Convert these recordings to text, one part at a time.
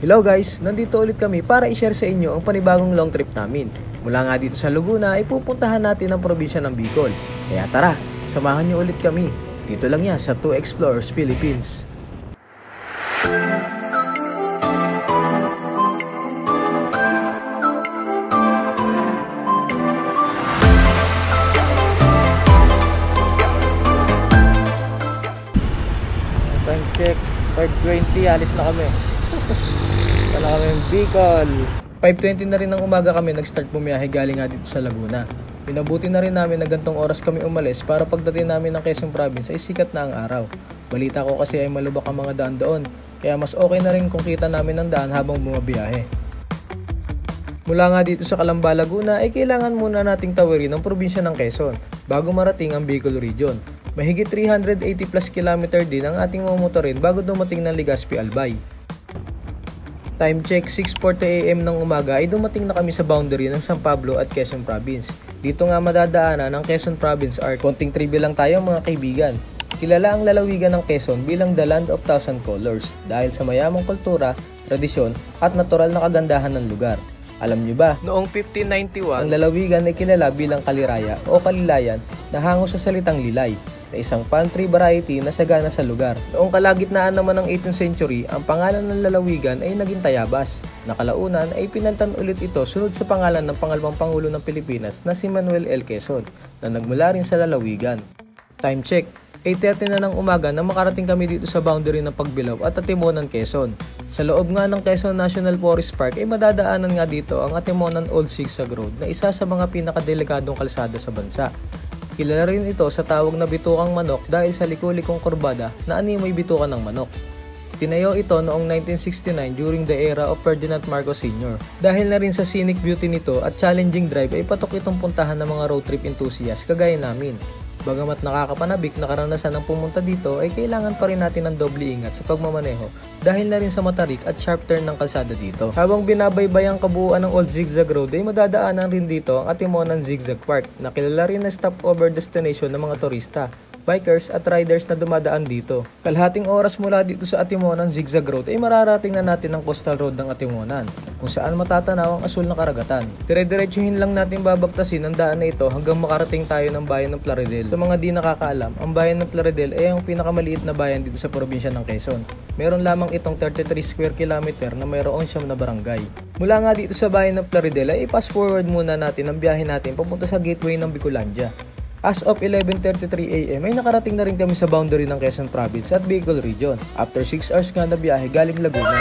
Hello guys, nandito ulit kami para i-share sa inyo ang panibagong long trip namin. Mula nga dito sa Laguna ay pupuntahan natin ang probinsya ng Bicol. Kaya tara, samahan nyo ulit kami. Dito lang yan sa 2 Explorers Philippines. Time check, 5:20, alis na kami. Wala kami Bicol. 5:20 na rin ng umaga kami nag-start bumiyahe galing nga dito sa Laguna. Pinabuti na rin namin na gantong oras kami umalis para pagdating namin ng Quezon Province ay sikat na ang araw. Balita ko kasi ay malubak ang mga daan doon, kaya mas okay na rin kung kita namin ang daan habang bumabiyahe. Mula nga dito sa Calamba, Laguna ay kailangan muna nating tawirin ang probinsya ng Quezon bago marating ang Bicol Region. Mahigit 380 plus kilometer din ang ating mamotorin bago dumating ng Legazpi, Albay. Time check, 6:40 AM ng umaga ay dumating na kami sa boundary ng San Pablo at Quezon Province. Dito nga madadaanan ng Quezon Province Arc. Konting trivia lang tayo mga kaibigan. Kilala ang lalawigan ng Quezon bilang the land of thousand colors dahil sa mayamang kultura, tradisyon at natural na kagandahan ng lugar. Alam nyo ba, noong 1591, ang lalawigan ay kilala bilang Kaliraya o Kalilayan na hango sa salitang lilay, na isang palm tree variety na sagana sa lugar. Noong kalagitnaan naman ng 18th century, ang pangalan ng lalawigan ay naging Tayabas. Nakalaunan ay pinalitan ulit ito sunod sa pangalan ng pangalawang pangulo ng Pilipinas na si Manuel L. Quezon na nagmula rin sa lalawigan. Time check, 8:30 na ng umaga na makarating kami dito sa boundary ng Pagbilao at Atimonan, Quezon. Sa loob nga ng Quezon National Forest Park ay madadaanan nga dito ang Atimonan Old Zigzag Road na isa sa mga pinakadelikadong kalsada sa bansa. Kilala rin ito sa tawag na bitukang manok dahil sa liku-likong kurbada na animoy bitukan ng manok. Tinayo ito noong 1969 during the era of Ferdinand Marcos Sr. Dahil na rin sa scenic beauty nito at challenging drive ay patok itong puntahan ng mga road trip enthusiasts kagaya namin. Bagamat nakakapanabik na karanasan ng pumunta dito ay kailangan pa rin natin ng doble ingat sa pagmamaneho dahil na rin sa matarik at sharp turn ng kalsada dito. Habang binabaybay ang kabuuan ng Old Zigzag Road ay madadaanan rin dito ang Atimonan Zigzag Park na kilala rin na stopover destination ng mga turista, bikers at riders na dumadaan dito. Kalahating oras mula dito sa Atimonan Zigzag Road ay mararating na natin ang coastal road ng Atimonan kung saan matatanaw ang asul na karagatan. Dire-diretsuhin lang natin babagtasin ang daan na ito hanggang makarating tayo ng bayan ng Plaridel. Sa mga di nakakaalam, ang bayan ng Plaridel ay ang pinakamaliit na bayan dito sa probinsya ng Quezon. Meron lamang itong 33 square kilometer na mayroon 9 na barangay. Mula nga dito sa bayan ng Plaridel ay i-fast forward muna natin ang biyahe natin papunta sa gateway ng Bicolandia. As of 11:33 AM ay nakarating na rin kami sa boundary ng Quezon Province at Bicol Region after 6 hours nga na biyahe galing Laguna.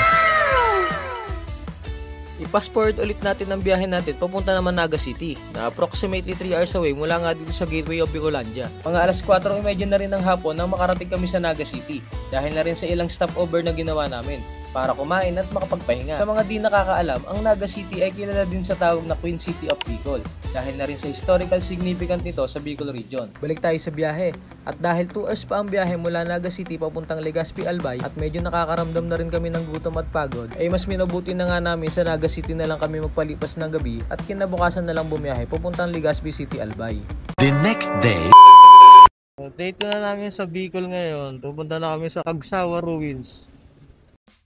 I-fast forward ulit natin ang biyahe natin papunta naman Naga City na approximately 3 hours away mula nga dito sa gateway of Bicolandia. Mga alas 4:30 na rin ng hapon nang makarating kami sa Naga City dahil na rin sa ilang stopover na ginawa namin para kumain at makapagpahinga. Sa mga di nakakaalam, ang Naga City ay kilala din sa tawag na Queen City of Bicol dahil na rin sa historical significant nito sa Bicol Region. Balik tayo sa biyahe. At dahil 2 hours pa ang biyahe mula Naga City papuntang Legazpi, Albay at medyo nakakaramdam na rin kami ng gutom at pagod, ay mas minabuti na nga namin sa Naga City na lang kami magpalipas ng gabi at kinabukasan na lang bumiyahe papuntang Legazpi City, Albay. The next day, Dito na namin sa Bicol ngayon. Pupunta na kami sa Cagsawa Ruins.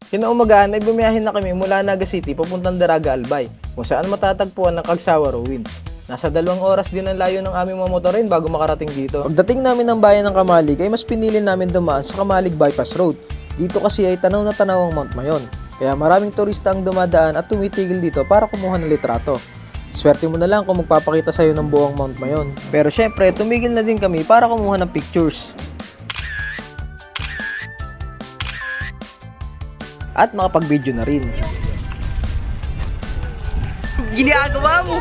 Kinaumagaan ay bumiyahin na kami mula Naga City papuntang Daraga, Albay, kung saan matatagpuan ng Cagsawa Ruins. Nasa 2 oras din ang layo ng aming mamotorin bago makarating dito. Pagdating namin ng bayan ng Kamalig ay mas pinili namin dumaan sa Kamalig Bypass Road. Dito kasi ay tanaw na tanaw ang Mount Mayon, kaya maraming turista ang dumadaan at tumitigil dito para kumuha ng litrato. Swerte mo na lang kung magpapakita sa'yo ng buong Mount Mayon. Pero syempre, tumigil na din kami para kumuha ng pictures at makapag-video na rin. Ginagawa mo!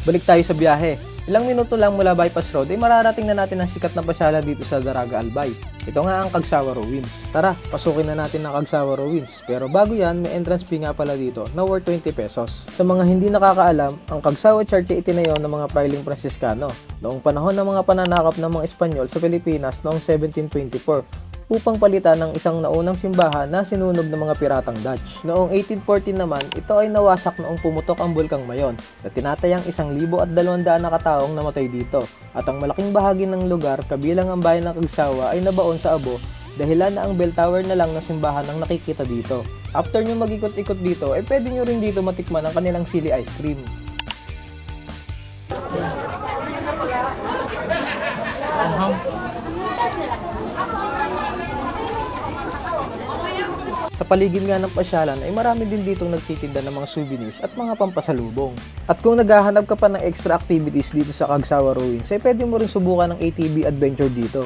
Balik tayo sa biyahe. Ilang minuto lang mula Bypass Road ay mararating na natin ang sikat na pasyala dito sa Daraga, Albay. Ito nga ang Cagsawa Ruins. Tara, pasukin na natin ang Cagsawa Ruins. Pero bago yan, may entrance fee nga pala dito na worth 20 pesos. Sa mga hindi nakakaalam, ang Cagsawa Church ay itinayo ng mga Frailing Franciscano noong panahon ng mga pananakop ng mga Espanyol sa Pilipinas noong 1724 upang palitan ng isang naunang simbahan na sinunog ng mga piratang Dutch. Noong 1814 naman, ito ay nawasak noong pumutok ang Bulkang Mayon na tinatayang 1,200 na kataong namatay dito at ang malaking bahagi ng lugar kabilang ang bayan ng Cagsawa ay nabaon sa abo dahilan na ang bell tower na lang na simbahan ang nakikita dito. After nyo mag-ikot-ikot dito, ay pwede nyo rin dito matikman ang kanilang sili ice cream. Sa paligid nga ng pasyalan ay marami din ditong nagtitinda ng mga souvenirs at mga pampasalubong. At kung naghahanap ka pa ng extra activities dito sa Cagsawa Ruins, ay pwede mo rin subukan ng ATV adventure dito.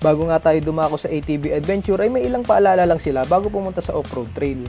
Bago nga tayo dumako sa ATV adventure ay may ilang paalala lang sila bago pumunta sa off-road trail.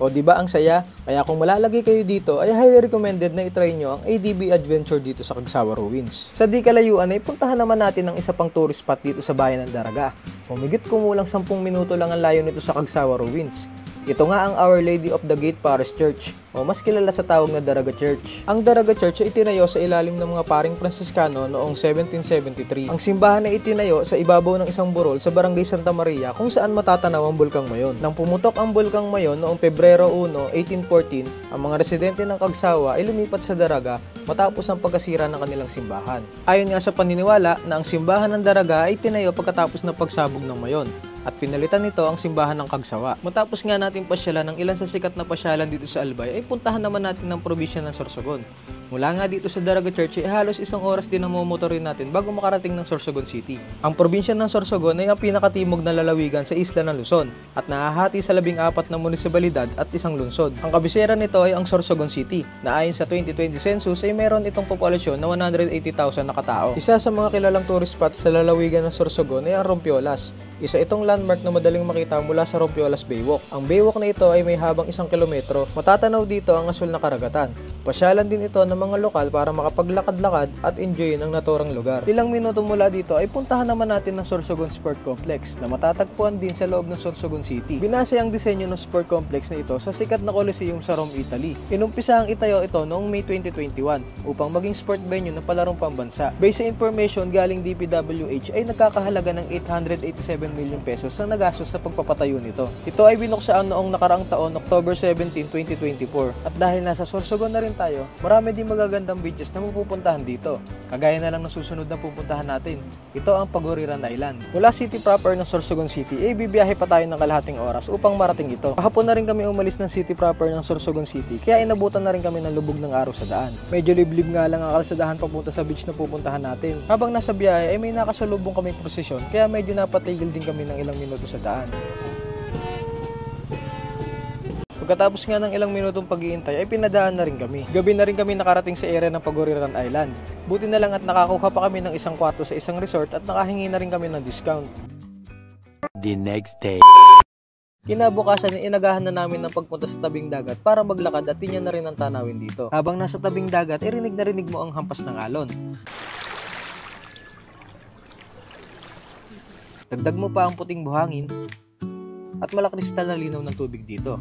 O diba ang saya? Kaya kung malalagay kayo dito ay highly recommended na itry nyo ang ATV adventure dito sa Cagsawa Ruins. Sa di kalayuan ay puntahan naman natin ang isa pang tourist spot dito sa bayan ng Daraga. Humigit kumulang 10 minuto lang ang layo nito sa Cagsawa Ruins. Ito nga ang Our Lady of the Gate Parish Church o mas kilala sa tawag na Daraga Church. Ang Daraga Church ay itinayo sa ilalim ng mga paring Franciscano noong 1773. Ang simbahan ay itinayo sa ibabaw ng isang burol sa Barangay Santa Maria kung saan matatanaw ang Bulkang Mayon. Nang pumutok ang Bulkang Mayon noong Pebrero 1, 1814, ang mga residente ng Cagsawa ay lumipat sa Daraga matapos ang pagkasira ng kanilang simbahan. Ayon nga sa paniniwala na ang simbahan ng Daraga ay tinayo pagkatapos ng pagsabog ng Mayon at pinalitan nito ang simbahan ng Cagsawa. Matapos nga natin pasyalan ng ilan sa sikat na pasyalan dito sa Albay ay puntahan naman natin ng probinsya ng Sorsogon. Mula nga dito sa Daraga Church ay halos 1 oras din ang mamotorin natin bago makarating ng Sorsogon City. Ang probinsya ng Sorsogon ay ang pinakatimog na lalawigan sa isla ng Luzon at nahahati sa 14 na munisipalidad at isang lungsod. Ang kabisera nito ay ang Sorsogon City na ayon sa 2020 census ay meron itong populasyon na 180,000 na katao. Isa sa mga kilalang tourist spots sa lalawigan ng Sorsogon ay ang Rompiolas. Isa itong landmark na madaling makita mula sa Rompiolas Baywalk. Ang baywalk na ito ay may habang 1 kilometro. Matatanaw dito ang asul na karagatan. Pasyalan din ito ng mga lokal para makapaglakad-lakad at enjoyin ang naturang lugar. Ilang minuto mula dito ay puntahan naman natin ng Sorsogon Sport Complex na matatagpuan din sa loob ng Sorsogon City. Binase ang disenyo ng sport complex na ito sa sikat na Coliseum sa Rome, Italy. Inumpisa ang itayo ito noong May 2021 upang maging sport venue ng palarong pambansa. Based sa information galing DPWH ay nagkakahalaga ng 887 million pesos ang nagastos sa pagpapatayo nito. Ito ay binuksaan noong nakaraang taon, October 17, 2024. At dahil nasa Sorsogon na rin tayo, marami din magagandang beaches na mapupuntahan dito. Kagaya na lang ng susunod na pupuntahan natin. Ito ang Paguriran Island. Mula city proper ng Sorsogon City, ay bibiyahe pa tayo ng kalahating oras upang marating ito. Kahapon na rin kami umalis ng city proper ng Sorsogon City, kaya inabutan na rin kami ng lubog ng araw sa daan. Medyo liblib nga lang ang kalsadahan papunta sa beach na pupuntahan natin. Habang nasa biyahe ay may nakasalubong kaming prosesyon, kaya medyo napatigil din kami ng ilang minuto sa daan. Pagkatapos nga ng ilang minutong pag-iintay ay pinadaan na rin kami. Gabi na rin kami nakarating sa area ng Paguriran Island. Buti na lang at nakakuha pa kami ng isang kwarto sa isang resort at nakahingi na rin kami ng discount. The next day. Kinabukasan ay inagahan na namin ng pagpunta sa tabing dagat para maglakad at tingnan na rin ang tanawin dito. Habang nasa tabing dagat ay rinig na rinig mo ang hampas ng alon. Dagdag mo pa ang puting buhangin at malakristal na linaw ng tubig dito.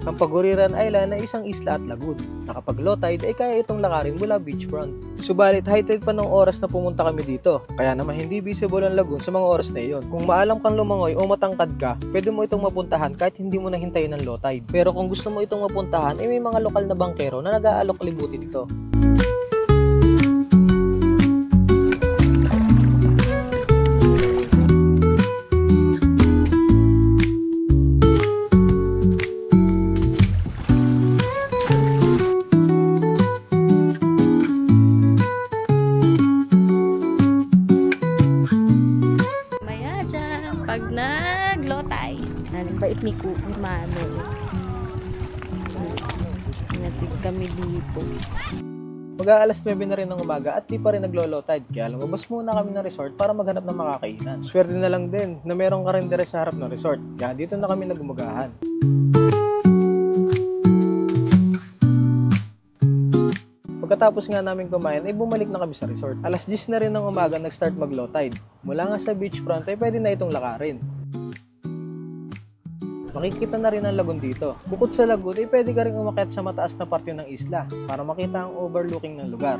Ang Paguriran Island ay isang isla at lagoon na kapag low tide ay kaya itong lakarin mula beachfront. Subalit high tide pa ng oras na pumunta kami dito, kaya naman hindi visible ang lagoon sa mga oras na iyon. Kung maalam kang lumangoy o matangkad ka, pwede mo itong mapuntahan kahit hindi mo nahintayin ng low tide. Pero kung gusto mo itong mapuntahan ay may mga lokal na bangkero na nag-aalok libutin ito. channel. Natig kami dito. Mag-aalas 9 na rin ng umaga at di pa rin naglo-low tide kaya lumabas muna kami ng resort para maghanap ng makakainan. Swerte na lang din na merong karindere sa harap ng resort kaya dito na kami nagumagahan. Pagkatapos nga namin kumain ay bumalik na kami sa resort. Alas 10 na rin ng umaga nag-start mag-low tide. Mula nga sa beachfront ay pwede na itong lakarin. Makikita na rin ang lagoon dito. Bukod sa lagoon ay pwede ka rin umakyat sa mataas na parte ng isla para makita ang overlooking ng lugar.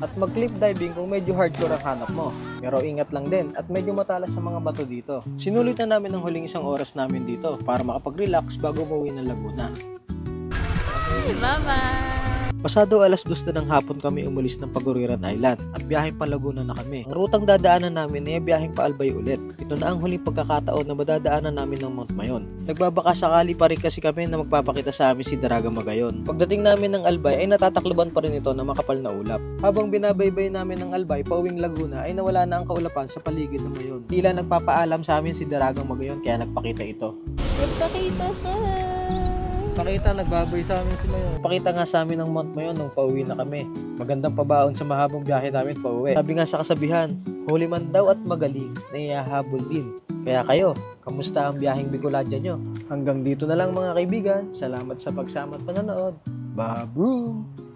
At mag-cliff diving kung medyo hardcore ang hanap mo. Pero ingat lang din at medyo matalas sa mga bato dito. Sinulit na namin ang huling 1 oras namin dito para makapag-relax bago umuwi ng Laguna. Bye-bye! Pasado alas 2 na ng hapon kami umalis ng Paguriran Island at biyaheng pa Laguna na kami. Ang rutang dadaanan namin ay biyaheng pa Albay ulit. Ito na ang huling pagkakataon na madadaanan namin ng Mount Mayon. Nagbabaka sakali pa rin kasi kami na magpapakita sa amin si Daraga Magayon. Pagdating namin ng Albay ay natatakluban pa rin ito ng makapal na ulap. Habang binabaybay namin ng Albay pauwing Laguna ay nawala na ang kaulapan sa paligid ng Mayon. Tila nagpapaalam sa amin si Daragang Magayon kaya nagpakita ito. Nagpakita siya! Pakita, nagbabay sa amin si Mayon. Pakita nga sa amin ng Mount Mayon nung pauwi na kami. Magandang pabaon sa mahabang biyahe namin pauwi. Sabi nga sa kasabihan, huli man daw at magaling, naihahabol din. Kaya kayo, kamusta ang biyaheng Bicolandia nyo? Hanggang dito na lang mga kaibigan. Salamat sa pagsama at panonood. Babroom!